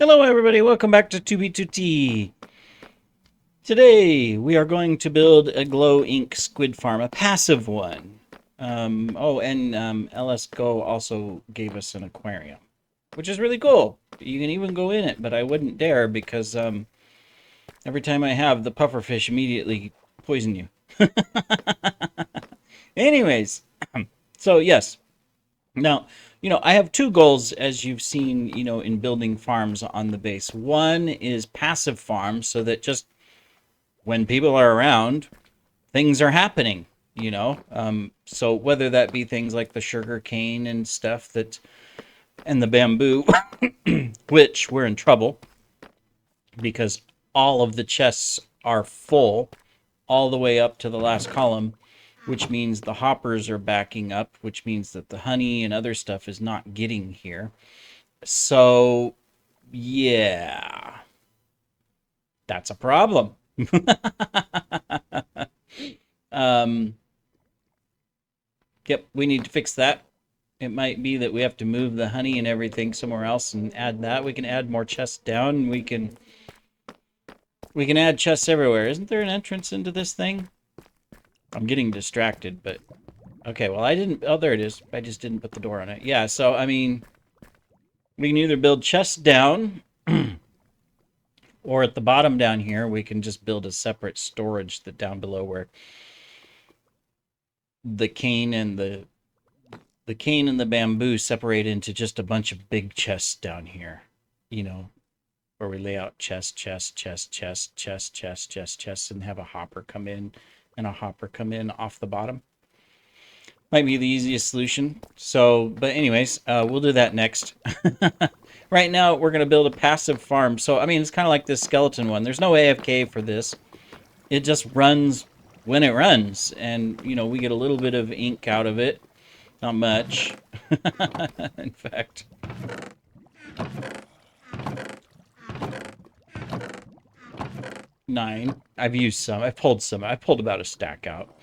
Hello everybody, welcome back to 2B2T. Today we are going to build a glow ink squid farm, a passive one. LS Go also gave us an aquarium, which is really cool. You can even go in it, but I wouldn't dare because every time I have, the pufferfish immediately poison you. Anyways, so yes. Now, I have two goals, as you've seen, in building farms on the base. One is passive farms, so that just when people are around, things are happening, So whether that be things like the sugar cane and stuff and the bamboo, which we're in trouble because all of the chests are full all the way up to the last column, which means the hoppers are backing up, which means that the honey and other stuff is not getting here. So, yeah, that's a problem. um, yep, we need to fix that. It might be that we have to move the honey and everything somewhere else and add that. We can add more chests down. We can add chests everywhere. Isn't there an entrance into this thing? I'm getting distracted, but okay, well I didn't. Oh, there it is. I just didn't put the door on it. Yeah, so I mean, we can either build chests down or at the bottom down here we can just build a separate storage that down below where the cane and the cane and the bamboo separate into just a bunch of big chests down here, you know, where we lay out chests, and have a hopper come in and a hopper come in off the bottom. Might be the easiest solution. So, but anyways, we'll do that next. Right now, we're going to build a passive farm. So, I mean, it's kind of like this skeleton one. There's no AFK for this. It just runs when it runs. And, we get a little bit of ink out of it. Not much. In fact. Nine. I've used some. I've pulled some. I pulled about a stack out.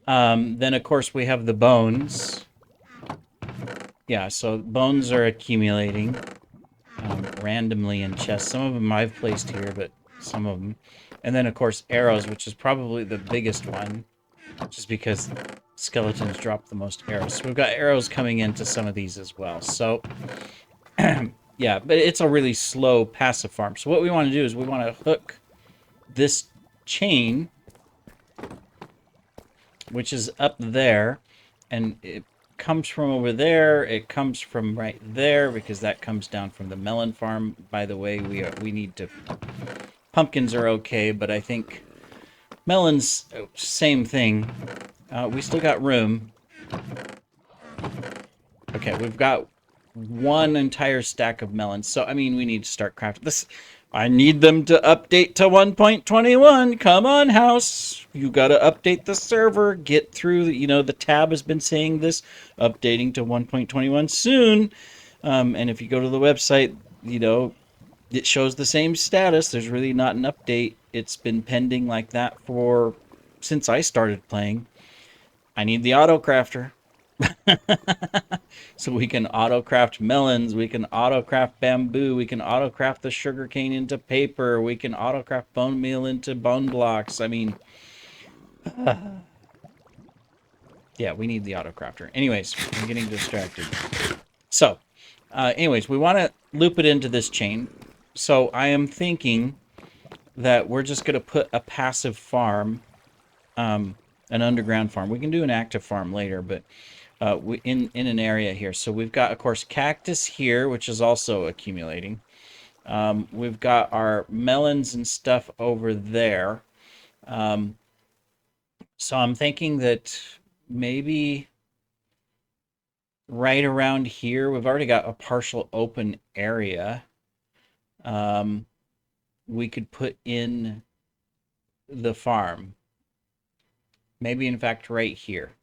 Then, of course, we have the bones. Yeah, so bones are accumulating randomly in chests. Some of them I've placed here, but some of them. And then, of course, arrows, which is probably the biggest one, just because skeletons drop the most arrows. So we've got arrows coming into some of these as well. So, yeah, but it's a really slow passive farm. So what we want to do is we want to hook this chain, which is up there, and it comes from over there. It comes from right there because that comes down from the melon farm. By the way, we need to. Pumpkins are okay, but I think melons, same thing. We still got room. Okay, we've got one entire stack of melons. So I mean, we need to start crafting this. I need them to update to 1.21. Come on, house. You got to update the server. Get through, the tab has been saying this, updating to 1.21 soon. And if you go to the website, it shows the same status. There's really not an update. It's been pending like that since I started playing. I need the auto crafter. So we can auto craft melons, we can auto craft bamboo, we can auto craft the sugar cane into paper, we can auto craft bone meal into bone blocks. I mean, yeah, we need the auto crafter. Anyways, I'm getting distracted. So, anyways, we want to loop it into this chain. So I am thinking that we're just going to put a passive farm, an underground farm. We can do an active farm later, but in an area here. So we've got, of course, cactus here, which is also accumulating. We've got our melons and stuff over there. So I'm thinking that maybe right around here, we've already got a partial open area. We could put in the farm. Maybe, in fact, right here.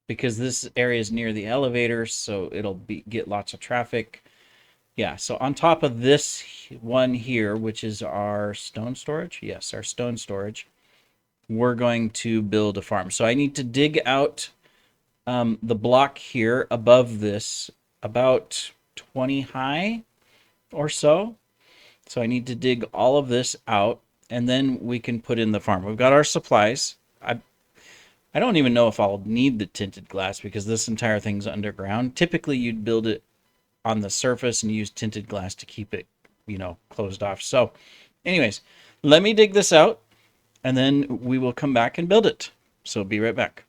Because this area is near the elevator, so it'll get lots of traffic. Yeah, so on top of this one here, which is our stone storage, yes, our stone storage, we're going to build a farm. So I need to dig out the block here above this, about 20 high or so. So I need to dig all of this out, and then we can put in the farm. We've got our supplies. I don't even know if I'll need the tinted glass because this entire thing's underground. Typically, you'd build it on the surface and use tinted glass to keep it, closed off. So anyways, let me dig this out, and then we will come back and build it. So be right back.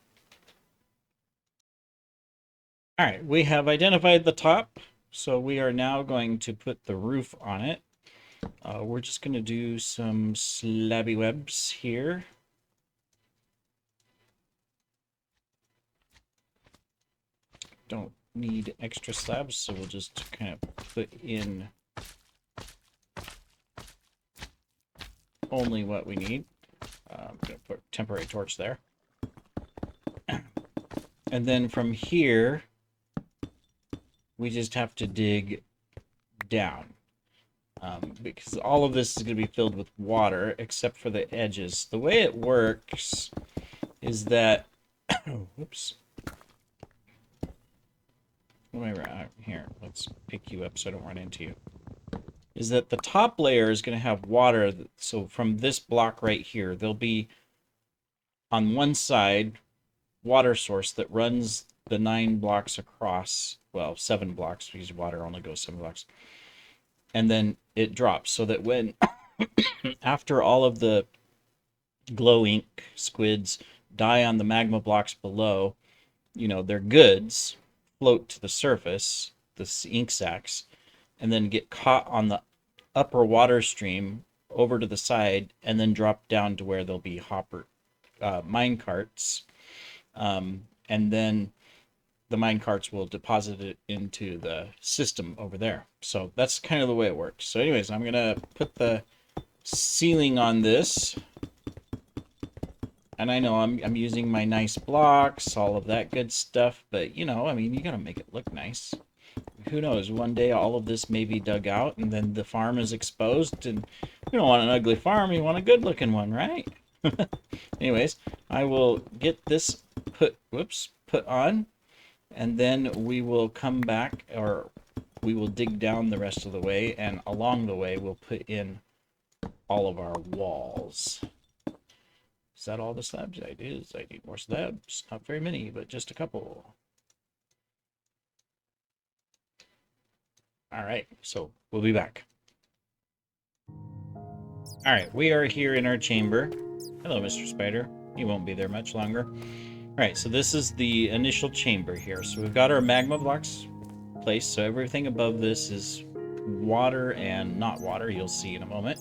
All right, we have identified the top. So we are now going to put the roof on it. We're just going to do some slabby webs here. Don't need extra slabs, so we'll just kind of put in only what we need. I'm going to put a temporary torch there. And then from here, we just have to dig down. Because all of this is going to be filled with water, except for the edges. The way it works is that... Whoops. Here, let's pick you up so I don't run into you. Is that the top layer is going to have water. So from this block right here, there'll be on one side water source that runs the 9 blocks across. Well, 7 blocks because water only goes 7 blocks. And then it drops so that when after all of the glow ink squids die on the magma blocks below, their goods float to the surface, the ink sacs, and then get caught on the upper water stream over to the side and then drop down to where there'll be mine carts. And then the mine carts will deposit it into the system over there. So that's kind of the way it works. So anyways, I'm going to put the ceiling on this. And I know I'm using my nice blocks, all of that good stuff. But, you got to make it look nice. Who knows? One day all of this may be dug out and then the farm is exposed. And you don't want an ugly farm. You want a good looking one, right? Anyways, I will get this put on. And then we will come back, or we will dig down the rest of the way, and along the way we'll put in all of our walls. Is that all the slabs? It is. I need more slabs. Not very many, but just a couple. All right, so we'll be back. All right, we are here in our chamber. Hello, Mr. Spider. You won't be there much longer. All right, so this is the initial chamber here. So we've got our magma blocks placed. So everything above this is water and not water. You'll see in a moment.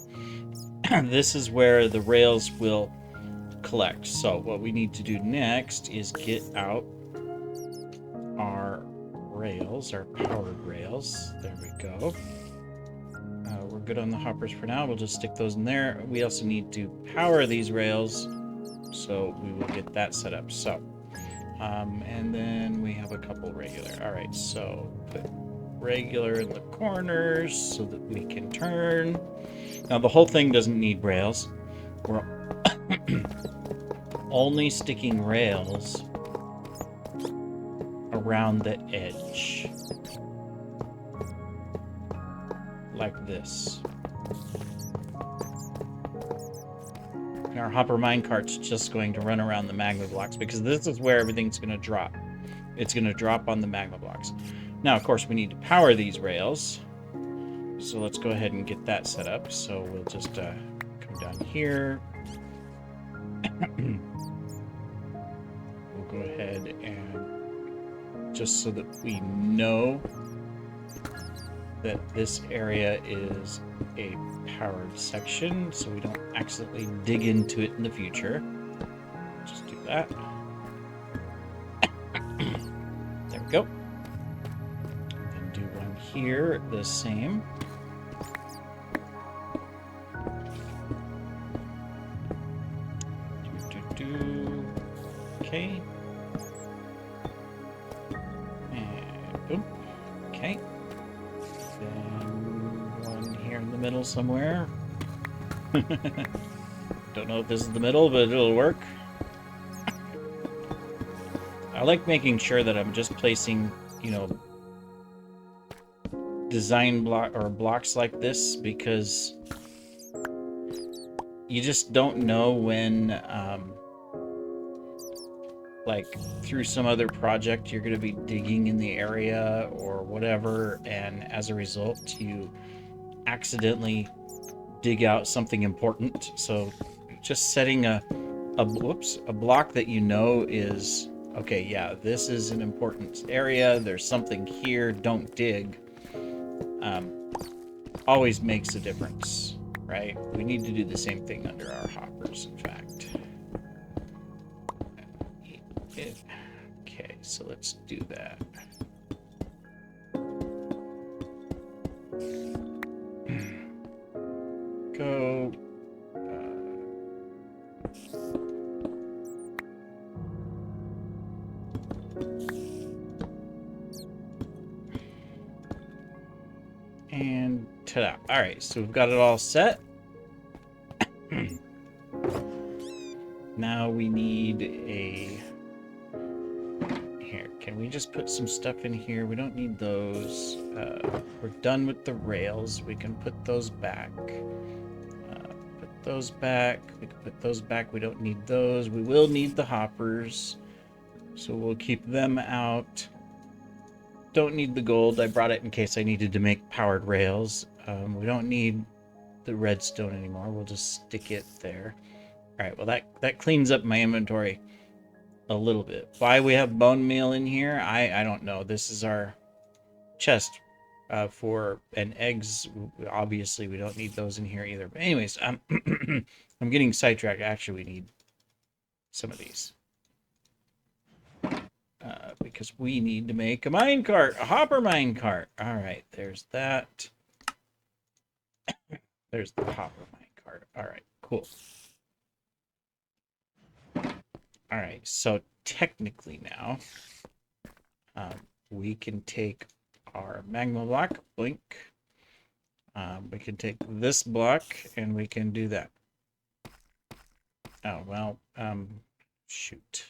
This is where the rails will collect. So what we need to do next is get out our rails, our powered rails. There we go. We're good on the hoppers for now. We'll just stick those in there. We also need to power these rails. So we will get that set up. So, and then we have a couple regular. All right, so put regular in the corners so that we can turn. Now the whole thing doesn't need rails. We're only sticking rails around the edge. Like this. Our hopper minecart's just going to run around the magma blocks because this is where everything's going to drop. It's going to drop on the magma blocks. Now, of course, we need to power these rails. So let's go ahead and get that set up. So we'll just come down here. We'll go ahead and just so that we know that this area is a powered section, so we don't accidentally dig into it in the future. Just do that. There we go. And do one here, the same. Okay. And boom. Okay. Middle somewhere. Don't know if this is the middle, but it'll work. I like making sure that I'm just placing, design block or blocks like this because you just don't know when, like through some other project, you're going to be digging in the area or whatever, and as a result, you accidentally dig out something important. So just setting a block that you know is, okay, yeah, this is an important area, there's something here, don't dig, always makes a difference, right? We need to do the same thing under our hoppers, in fact. Okay, so let's do that. Go. And ta-da. All right, so we've got it all set. Now we need a... Here, can we just put some stuff in here? We don't need those. We're done with the rails. We can put those back. Put those back. We can put those back. We don't need those. We will need the hoppers, so we'll keep them out. Don't need the gold. I brought it in case I needed to make powered rails. We don't need the redstone anymore. We'll just stick it there. All right, well, that cleans up my inventory a little bit. Why we have bone meal in here, I don't know. This is our chest for and eggs. Obviously, we don't need those in here either. But anyways, I'm getting sidetracked. Actually, we need some of these. Because we need to make a minecart, a hopper minecart. All right, there's that. There's the hopper minecart. All right, cool. All right, so technically now, we can take our magma block, blink. We can take this block and we can do that. Oh, well, shoot.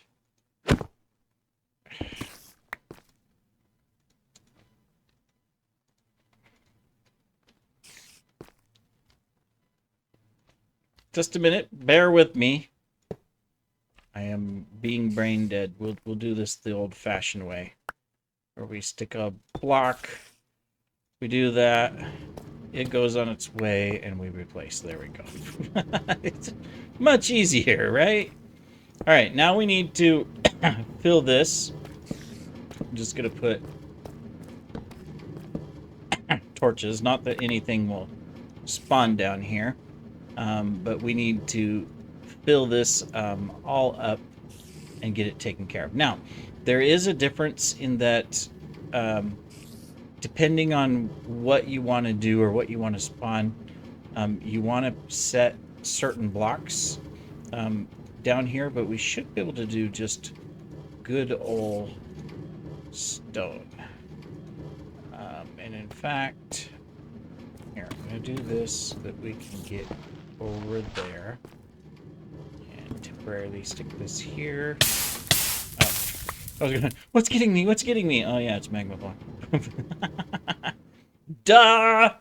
Just a minute, bear with me. I am being brain dead. We'll do this the old-fashioned way, where we stick a block, we do that, it goes on its way, and we replace. There we go. It's much easier, right? All right, now we need to fill this. I'm just gonna put torches. Not that anything will spawn down here, but we need to fill this all up and get it taken care of. Now, there is a difference in that depending on what you want to do or what you want to spawn, you want to set certain blocks down here, but we should be able to do just good old stone. And in fact, here, I'm going to do this so that we can get over there. Temporarily stick this here. Oh, I was gonna. What's getting me? What's getting me? Oh yeah, it's magma block. Duh.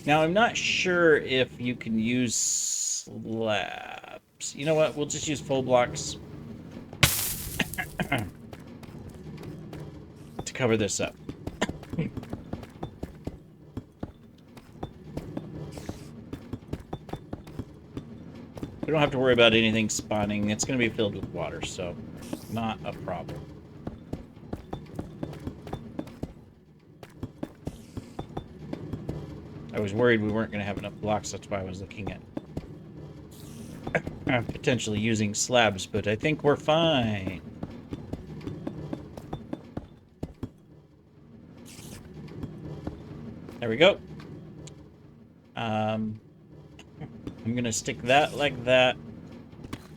Now I'm not sure if you can use slabs. You know what? We'll just use full blocks to cover this up. We don't have to worry about anything spawning. It's going to be filled with water, so not a problem. I was worried we weren't going to have enough blocks. That's why I was looking at potentially using slabs, but I think we're fine. There we go. I'm going to stick that like that,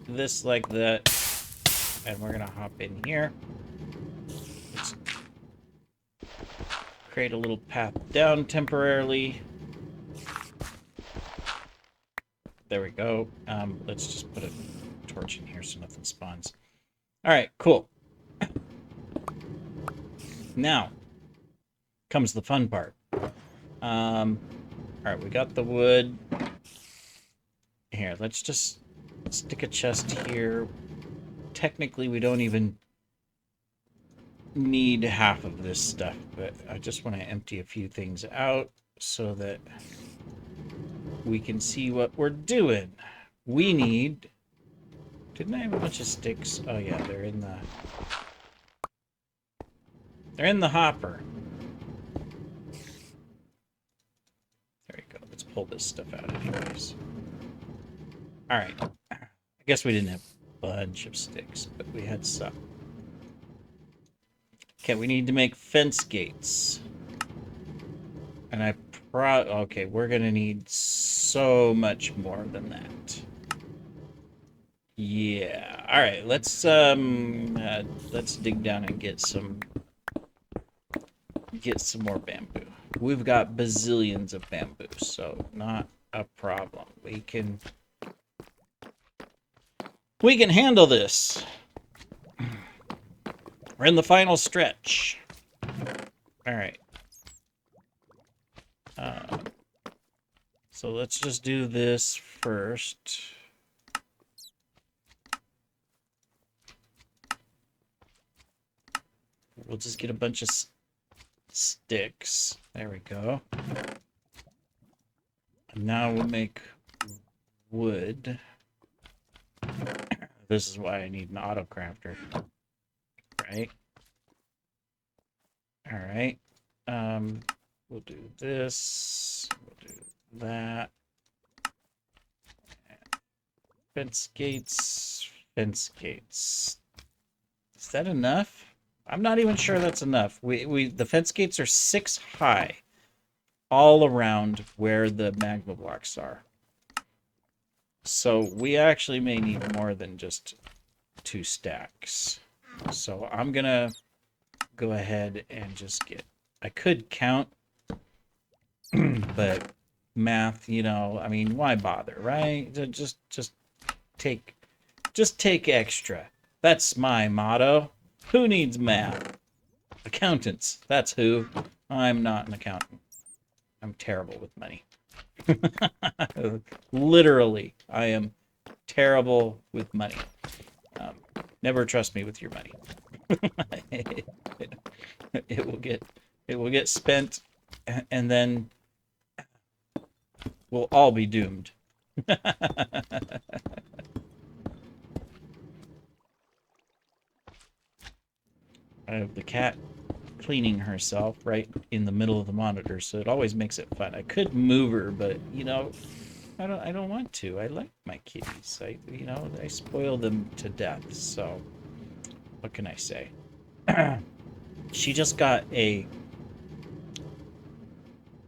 this like that, and we're going to hop in here. Let's create a little path down temporarily. There we go. Let's just put a torch in here so nothing spawns. All right, cool. Now, comes the fun part. All right, we got the wood. Here, let's just stick a chest here. Technically, we don't even need half of this stuff, but I just want to empty a few things out so that we can see what we're doing. We need... Didn't I have a bunch of sticks? Oh yeah, they're in the hopper. There you go. Let's pull this stuff out anyways. All right. I guess we didn't have a bunch of sticks, but we had some. Okay, we need to make fence gates. And okay, we're gonna need so much more than that. Yeah. All right. Let's dig down and get some more bamboo. We've got bazillions of bamboo, so not a problem. We can handle this. We're in the final stretch. All right. So let's just do this first. We'll just get a bunch of sticks. There we go. And now we'll make wood. This is why I need an auto crafter. Right? All right. We'll do this. We'll do that. Fence gates. Fence gates. Is that enough? I'm not even sure that's enough. The fence gates are 6 high, all around where the magma blocks are. So we actually may need more than just 2 stacks. So I'm gonna go ahead and just get... I could count, but math, you know, I mean, why bother, right? Just take extra. That's my motto. Who needs math? Accountants. That's who. I'm not an accountant. I'm terrible with money. Literally, I am terrible with money. Never trust me with your money. It will get spent, and then we'll all be doomed. I have the cat cleaning herself right in the middle of the monitor, so it always makes it fun. I could move her, but you know, I don't want to. I like my kitties. I spoil them to death. So what can I say? She just got a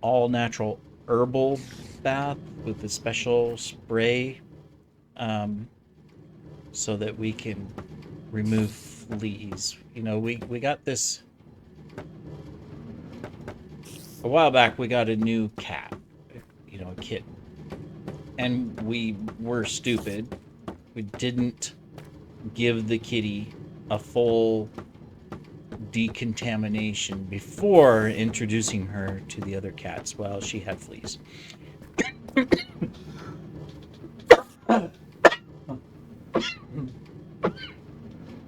all natural herbal bath with a special spray, so that we can remove fleas. You know, we got this a while back. We got a new cat, you know, a kitten, and we were stupid. We didn't give the kitty a full decontamination before introducing her to the other cats. Well, she had fleas.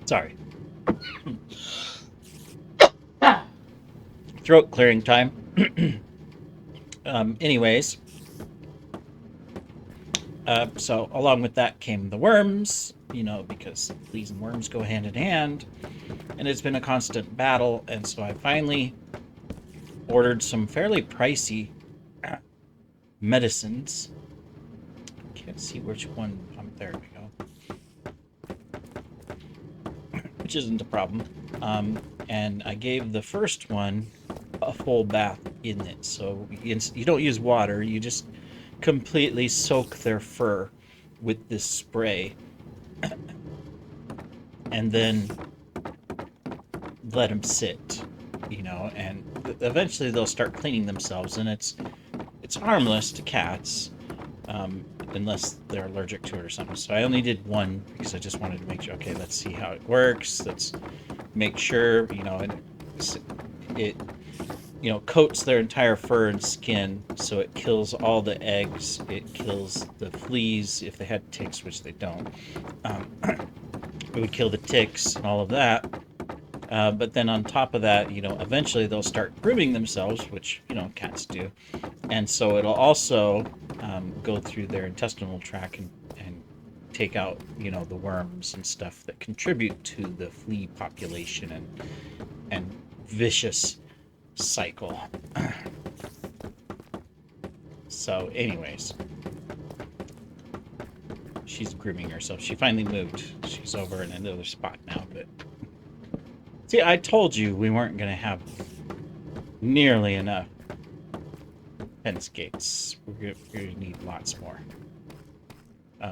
Sorry. Throat clearing time. Anyways, so along with that came the worms, you know, because fleas and worms go hand in hand, and it's been a constant battle. And so I finally ordered some fairly pricey medicines. Can't see which one. There we go. Which isn't a problem. And I gave the first one a full bath in it. So you don't use water. You just completely soak their fur with this spray. And then let them sit, you know, and eventually they'll start cleaning themselves. And it's harmless to cats, unless they're allergic to it or something. So I only did one because I just wanted to make sure, okay, let's see how it works. Let's make sure, you know, coats their entire fur and skin, so it kills all the eggs. It kills the fleas if they had ticks, which they don't. It would kill the ticks and all of that. But then on top of that, eventually they'll start grooming themselves, which, cats do. And so it'll also go through their intestinal tract and take out, the worms and stuff that contribute to the flea population and vicious cycle. So, anyways, she's grooming herself. She finally moved. She's over in another spot now, but see, I told you we weren't going to have nearly enough fence gates. We're going to need lots more.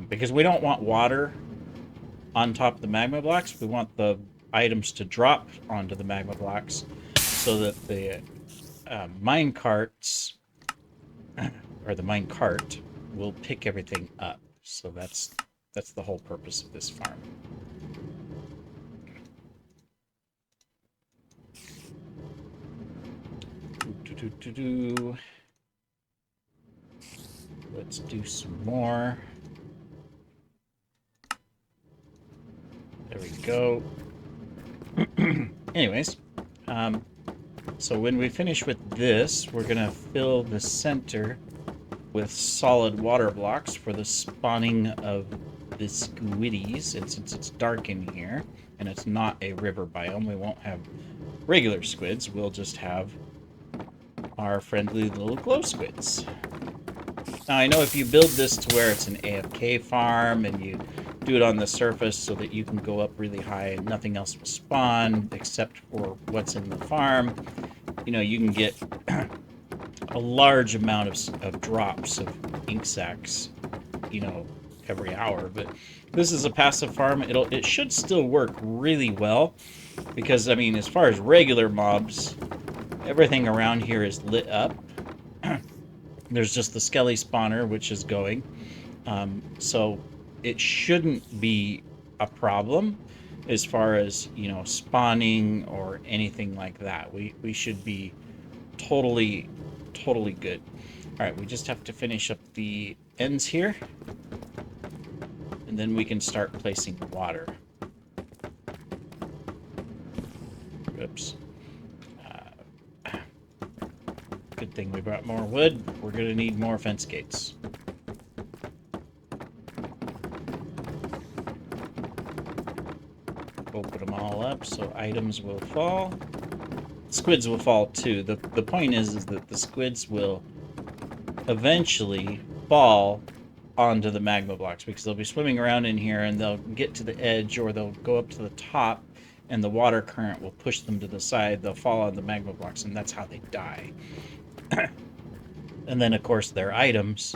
Because we don't want water on top of the magma blocks. We want the items to drop onto the magma blocks so that the mine carts, or the mine cart, will pick everything up. So that's the whole purpose of this farm. Let's do some more. There we go. Anyways, so when we finish with this, we're gonna fill the center with solid water blocks for the spawning of the squiddies. And since it's dark in here and it's not a river biome, we won't have regular squids. We'll just have our friendly little glow squids. Now, I know if you build this to where it's an AFK farm and you do it on the surface so that you can go up really high and nothing else will spawn except for what's in the farm, you can get a large amount of drops of ink sacs, every hour. But this is a passive farm. It should still work really well because, as far as regular mobs, everything around here is lit up. There's just the skelly spawner, which is going. So it shouldn't be a problem as far as, spawning or anything like that. We should be totally good. All right, we just have to finish up the ends here. And then we can start placing water. Oops. Good thing we brought more wood. We're going to need more fence gates. Open them all up so items will fall. Squids will fall too. The point is that the squids will eventually fall onto the magma blocks because they'll be swimming around in here and they'll get to the edge or they'll go up to the top and the water current will push them to the side. They'll fall on the magma blocks and that's how they die. And then, of course, their items,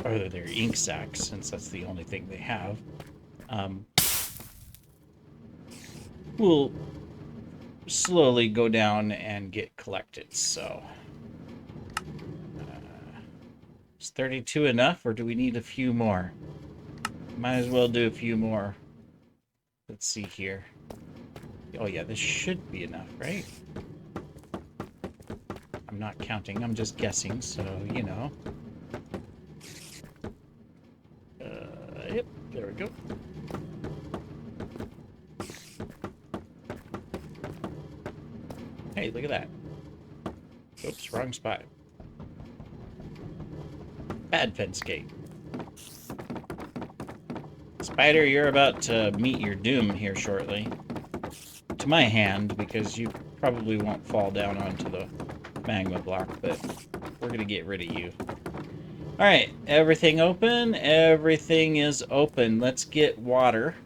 or their ink sacs, since that's the only thing they have, will slowly go down and get collected. So, is 32 enough, or do we need a few more? Might as well do a few more. Let's see here. Oh yeah, this should be enough, right? I'm not counting, I'm just guessing, so, Yep, there we go. Hey, look at that. Oops, wrong spot. Bad fence gate. Spider, you're about to meet your doom here shortly. To my hand, because you probably won't fall down onto the magma block, but we're gonna get rid of you. Alright, everything open? Everything is open. Let's get water.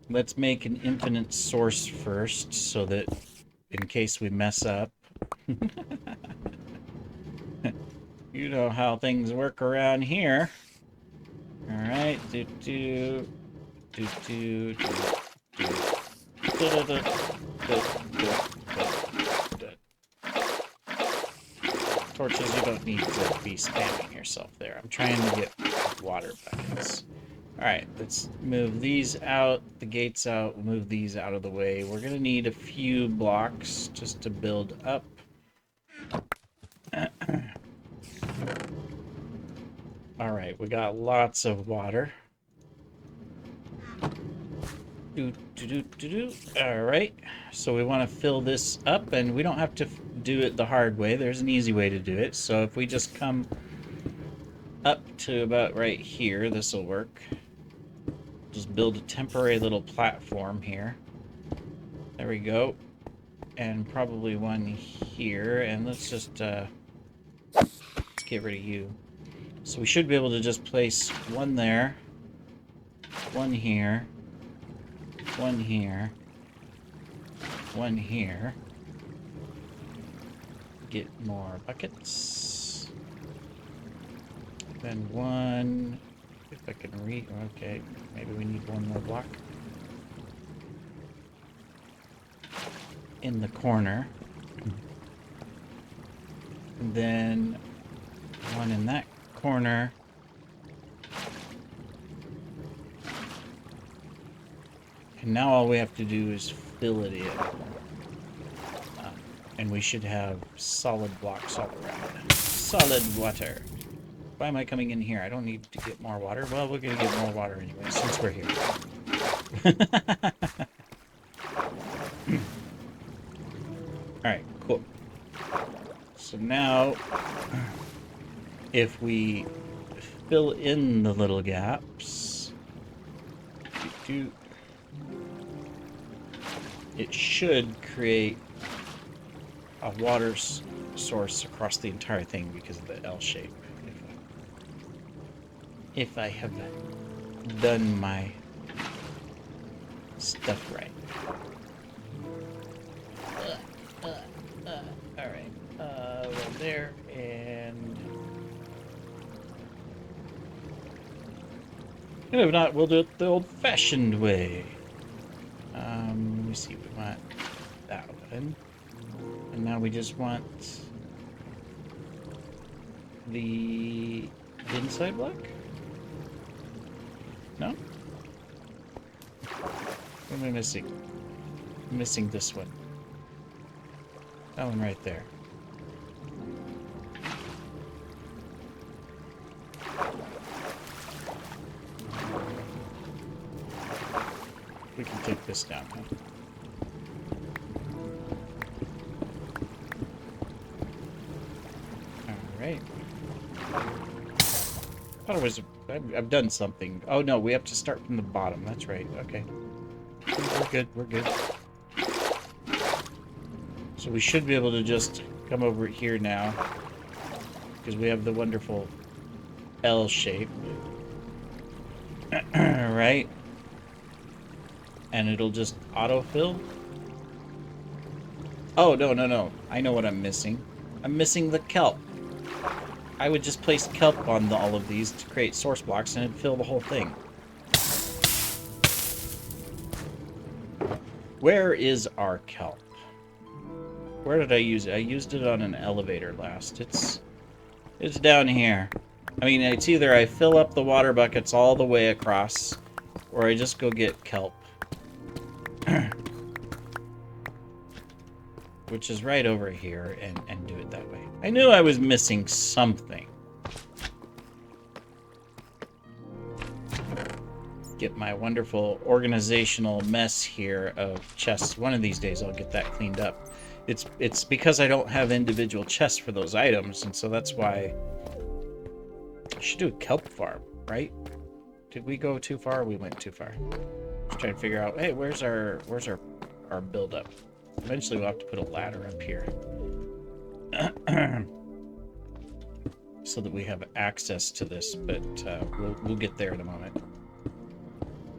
Let's make an infinite source first, so that in case we mess up. You know how things work around here. Alright, Torches, you don't need to be spamming yourself there. I'm trying to get water buckets. All right, let's move these out, the gates out, move these out of the way. We're gonna need a few blocks just to build up. All right, we got lots of water. All right, so we want to fill this up, and we don't have to do it the hard way. There's an easy way to do it. So if we just come up to about right here, this will work. Just build a temporary little platform here. There we go. And probably one here. And let's just let's get rid of you. So we should be able to just place one there, one here, one here, one here. Get more buckets. Then one, if I can read, okay, maybe we need one more block. In the corner. And then one in that corner. And now all we have to do is fill it in. And we should have solid blocks all around. Solid water. Why am I coming in here? I don't need to get more water. Well, we're going to get more water anyway, since we're here. Alright, cool. So now, if we fill in the little gaps, it should create a water source across the entire thing because of the L shape. If I have done my stuff right. Alright. One there, and if not, we'll do it the old-fashioned way. Let me see, we want that one. And now we just want the inside block? No? What am I missing? I'm missing this one. That one right there. We can take this down, huh? Alright. I thought it was... I've done something. Oh no, we have to start from the bottom. That's right. Okay. We're good. We're good. So we should be able to just come over here now. Because we have the wonderful L shape. Right? And it'll just autofill. Oh, no, no, no. I know what I'm missing. I'm missing the kelp. I would just place kelp on all of these to create source blocks and it'd fill the whole thing. Where is our kelp? Where did I use it? I used it on an elevator last. It's down here. I mean, it's either I fill up the water buckets all the way across, or I just go get kelp. Which is right over here, and do it that way. I knew I was missing something. Get my wonderful organizational mess here of chests. One of these days I'll get that cleaned up. It's because I don't have individual chests for those items, and so that's why I should do a kelp farm, right? Did we go too far? We went too far. Just trying to figure out, hey, where's our build-up? Eventually we'll have to put a ladder up here. So that we have access to this, but we'll get there in a moment.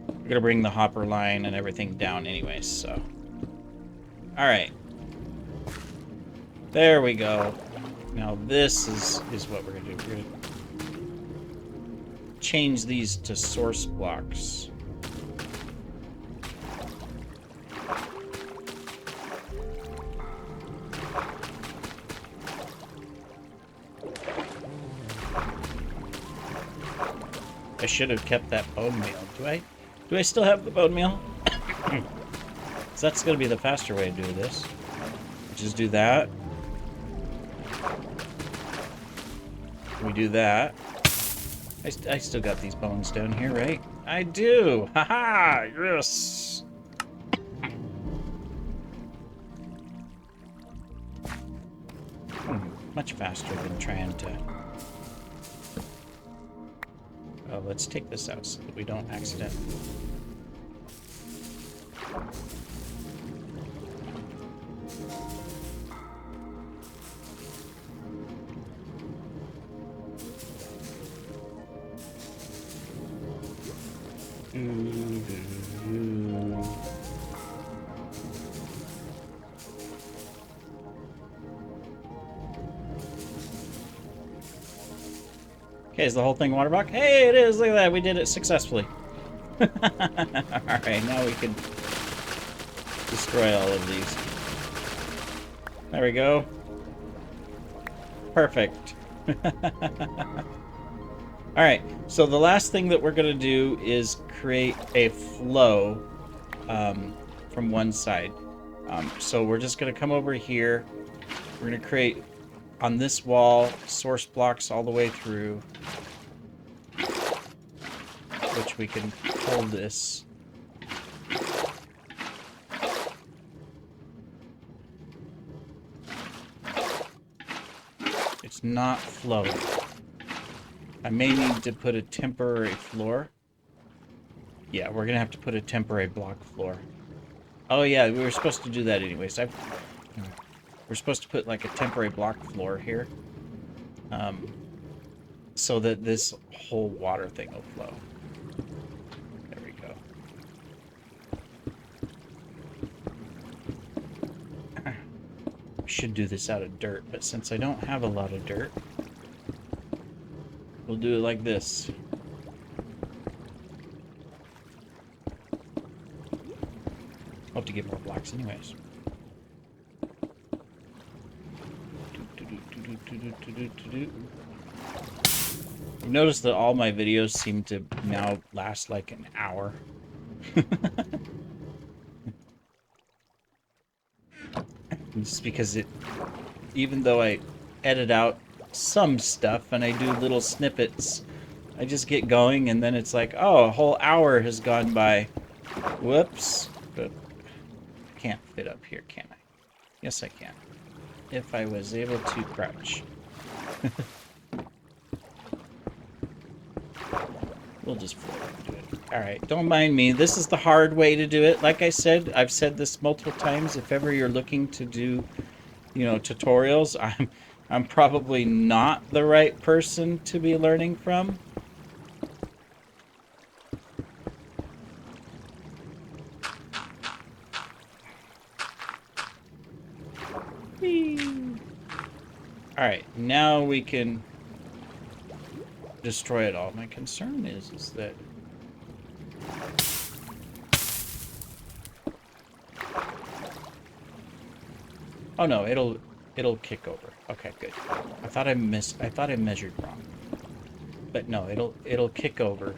We're gonna bring the hopper line and everything down anyways, so. Alright. There we go. Now this is what we're gonna do. We're gonna change these to source blocks. I should have kept that bone meal. Do I still have the bone meal? So that's going to be the faster way to do this. Just do that. We do that. I still got these bones down here, right? I do! Haha! Yes! Much faster than trying to... Oh, let's take this out so that we don't accidentally... Okay, is the whole thing water block? Hey, it is! Look at that, we did it successfully. Alright, now we can destroy all of these. There we go. Perfect. Alright, so the last thing that we're going to do is create a flow from one side. So we're just going to come over here. We're going to create on this wall source blocks all the way through, which we can hold this. It's not flowing. I may need to put a temporary floor. Yeah, we're gonna have to put a temporary block floor. Oh yeah, we were supposed to do that anyways. We're supposed to put like a temporary block floor here, so that this whole water thing will flow. There we go. We should do this out of dirt, but since I don't have a lot of dirt, we'll do it like this. I'll have to get more blocks anyways. I've noticed that all my videos seem to now last like an hour. Just because even though I edit out some stuff and I do little snippets, I just get going and then it's like, oh, a whole hour has gone by. Whoops. But I can't fit up here, can I? Yes, I can. If I was able to crouch. We'll just float and do it. Alright, don't mind me. This is the hard way to do it. Like I said, I've said this multiple times. If ever you're looking to do, tutorials, I'm probably not the right person to be learning from. Alright, now we can destroy it all. My concern is that oh no, it'll kick over. Okay, good. I thought I measured wrong. But no, it'll kick over.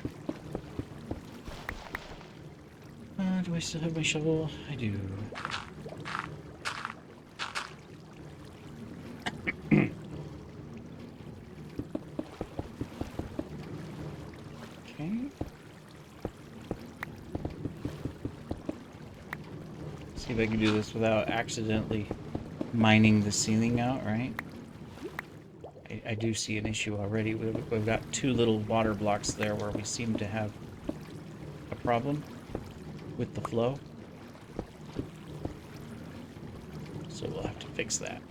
Do I still have my shovel? I do. See if I can do this without accidentally mining the ceiling out, right? I do see an issue already. We've got two little water blocks there where we seem to have a problem with the flow. So we'll have to fix that.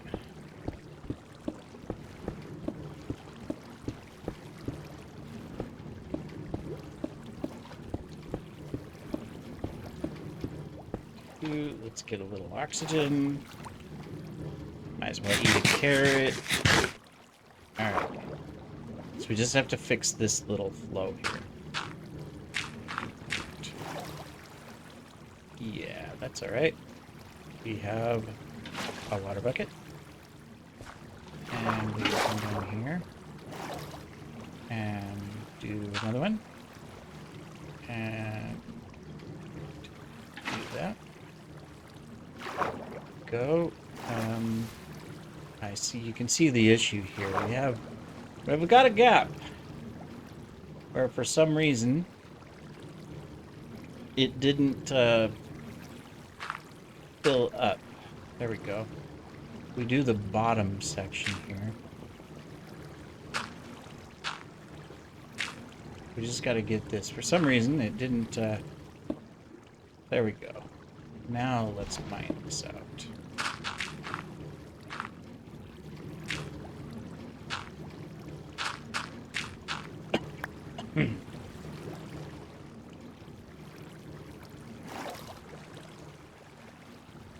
Let's get a little oxygen. Might as well eat a carrot. Alright. So we just have to fix this little flow here. Yeah, that's alright. We have a water bucket. And we come down here. And do another one. And do that. Go. I see. You can see the issue here. We've got a gap where, for some reason, it didn't fill up. There we go. We do the bottom section here. We just got to get this. For some reason, it didn't. There we go. Now let's mine this out.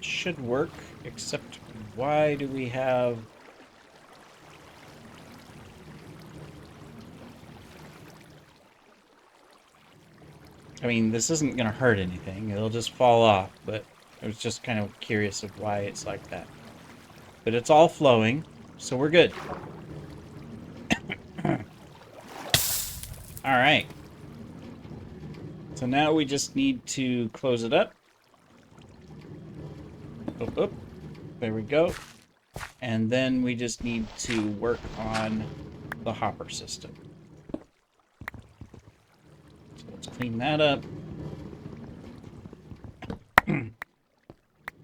Should work, except why do we have... I mean, this isn't going to hurt anything. It'll just fall off, but I was just kind of curious of why it's like that. But it's all flowing, so we're good. All right. So now we just need to close it up. Oop, oop. There we go. And then we just need to work on the hopper system. So let's clean that up.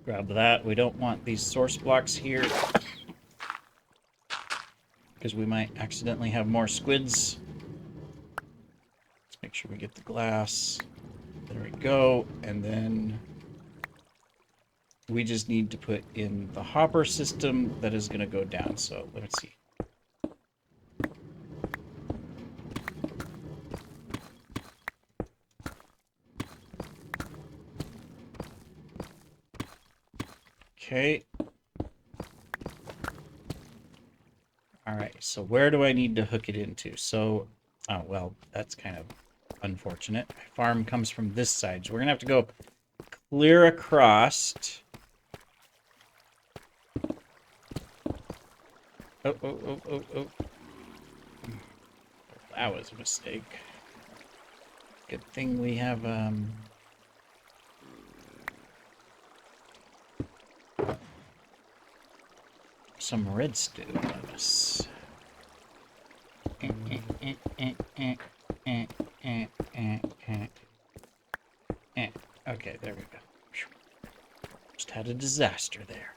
Grab that. We don't want these source blocks here, because we might accidentally have more squids. Let's make sure we get the glass. There we go. And then we just need to put in the hopper system that is going to go down. So let's see. Okay. All right, so where do I need to hook it into? So, oh, well, that's kind of unfortunate. My farm comes from this side, so we're going to have to go clear across. Oh, oh, oh, oh, oh. That was a mistake. Good thing we have, some red stew on us. Okay, there we go. Just had a disaster there.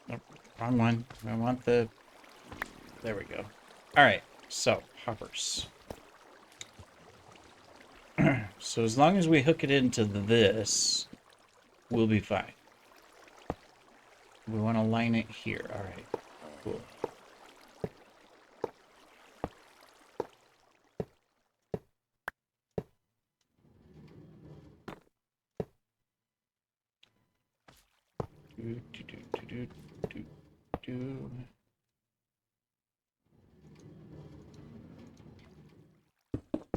Nope, wrong one. I want the... There we go. Alright, so, hoppers. So as long as we hook it into this, we'll be fine. We want to line it here. Alright, cool.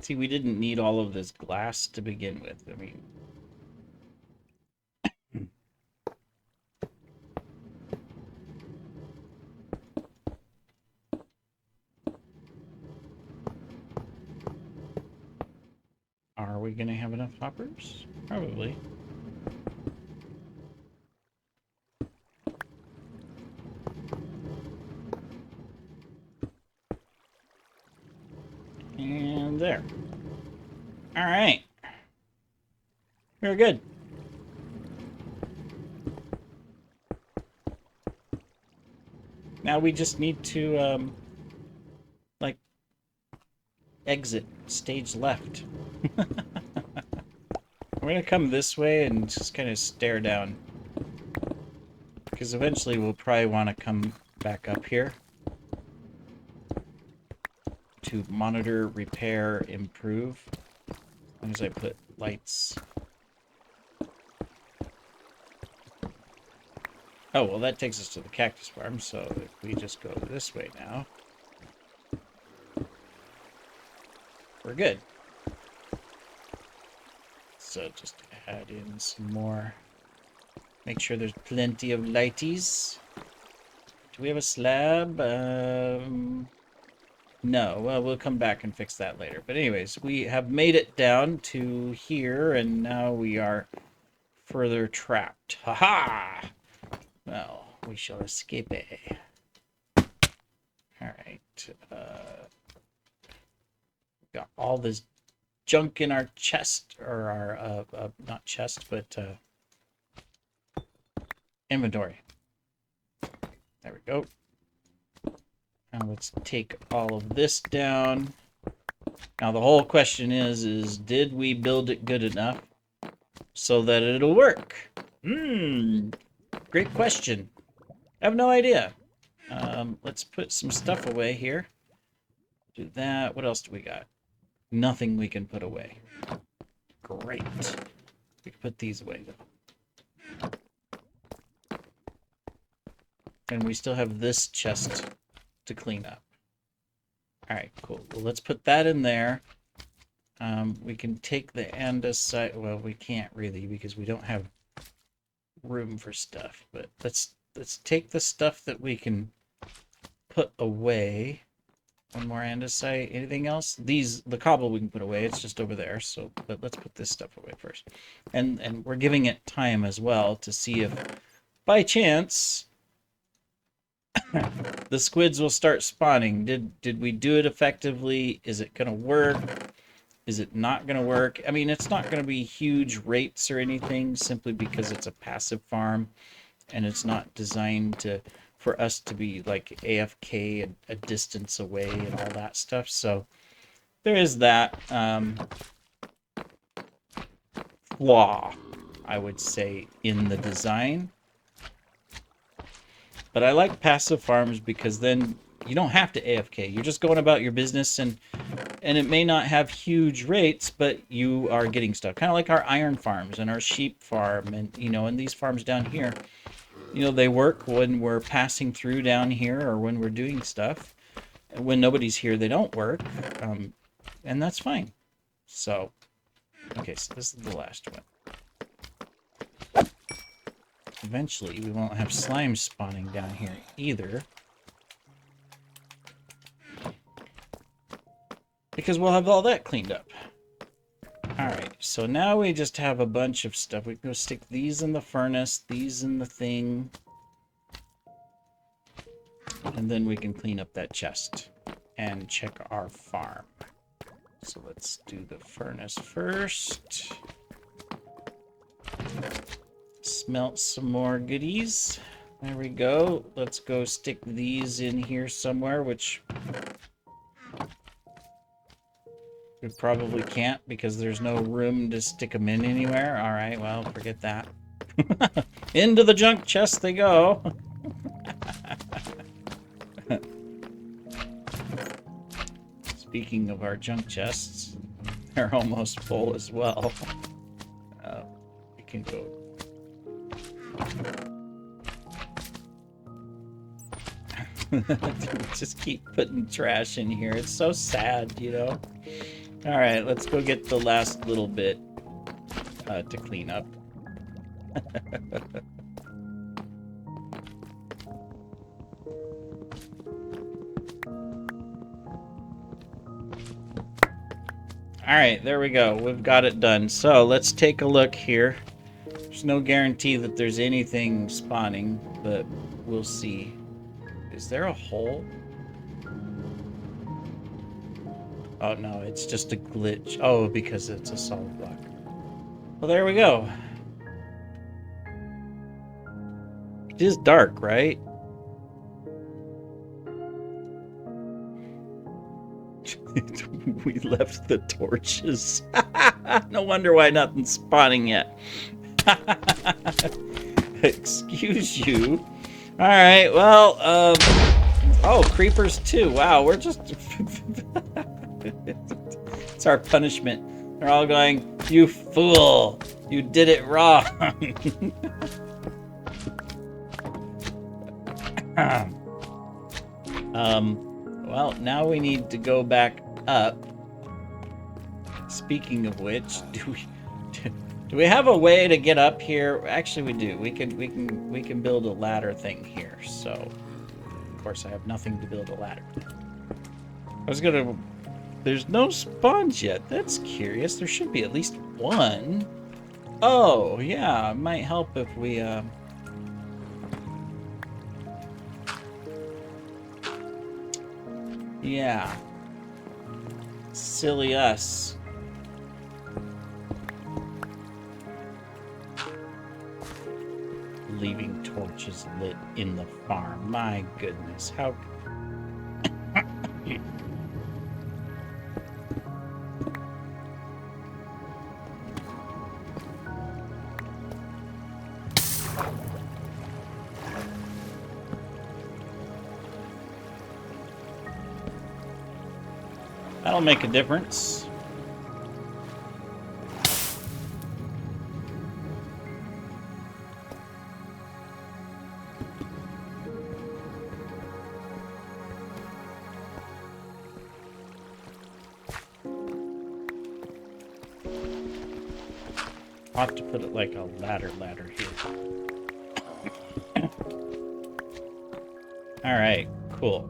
See, we didn't need all of this glass to begin with. I mean... Are we going to have enough hoppers? Probably. And there. All right. Very good. Now we just need to, like, exit stage left. We're going to come this way and just kind of stare down. Because eventually we'll probably want to come back up here to monitor, repair, improve. As long as I put lights. Oh, well, that takes us to the cactus farm, so if we just go this way now, we're good. So just add in some more. Make sure there's plenty of lighties. Do we have a slab? No, well, we'll come back and fix that later. But anyways, we have made it down to here, and now we are further trapped. Ha-ha! Well, we shall escape. Alright. Got all this junk in our chest, or our, not chest, but inventory. There we go. Now let's take all of this down. Now the whole question is did we build it good enough so that it'll work? Great question. I have no idea. Let's put some stuff away here. Do that. What else do we got? Nothing we can put away. Great. We can put these away, though. And we still have this chest to clean up. Alright, cool. Well, let's put that in there. We can take the andesite. Well, we can't really because we don't have room for stuff. But let's take the stuff that we can put away. One more andesite. Anything else? The cobble we can put away. It's just over there. So, but let's put this stuff away first. And we're giving it time as well to see if, by chance, the squids will start spawning. Did we do it effectively? Is it gonna work? Is it not gonna work? I mean, it's not gonna be huge rates or anything, simply because it's a passive farm, and it's not designed for us to be like AFK and a distance away and all that stuff. So there is that flaw, I would say, in the design. But I like passive farms because then you don't have to AFK. You're just going about your business, and it may not have huge rates, but you are getting stuff. Kind of like our iron farms and our sheep farm, and and these farms down here. They work when we're passing through down here or when we're doing stuff. When nobody's here, they don't work, and that's fine. So, okay, so this is the last one. Eventually, we won't have slime spawning down here either. Because we'll have all that cleaned up. Alright, so now we just have a bunch of stuff. We can go stick these in the furnace, these in the thing. And then we can clean up that chest and check our farm. So let's do the furnace first. Smelt some more goodies. There we go. Let's go stick these in here somewhere, which we probably can't because there's no room to stick them in anywhere. All right, well, forget that. Into the junk chest they go. Speaking of our junk chests, they're almost full as well. We can go. Just keep putting trash in here. It's so sad, All right, let's go get the last little bit to clean up. All right, there we go. We've got it done. So let's take a look here. There's no guarantee that there's anything spawning, but we'll see. Is there a hole? Oh no, it's just a glitch. Oh, because it's a solid block. Well, there we go. It is dark, right? We left the torches. No wonder why nothing's spawning yet. Excuse you. All right, well, oh, creepers too. Wow, we're just... It's our punishment. They're all going, you fool, you did it wrong. Well, now we need to go back up. Speaking of which, do we have a way to get up here? Actually, we do. We can build a ladder thing here. So, of course, I have nothing to build a ladder. was gonna... There's no spawns yet. That's curious. There should be at least one. Oh, yeah. It might help if we, Yeah. Silly us. Leaving torches lit in the farm. My goodness. How... That'll make a difference. I'll have to put it like a ladder here. Alright, cool.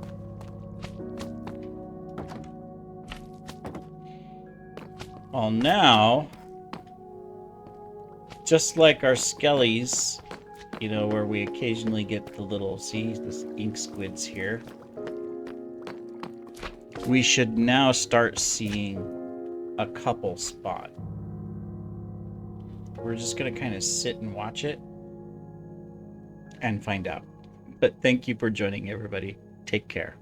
Well, now, just like our skellies, you know, where we occasionally get the little, see, this ink squids here, we should now start seeing a couple spot. We're just going to kind of sit and watch it and find out. But thank you for joining, everybody. Take care.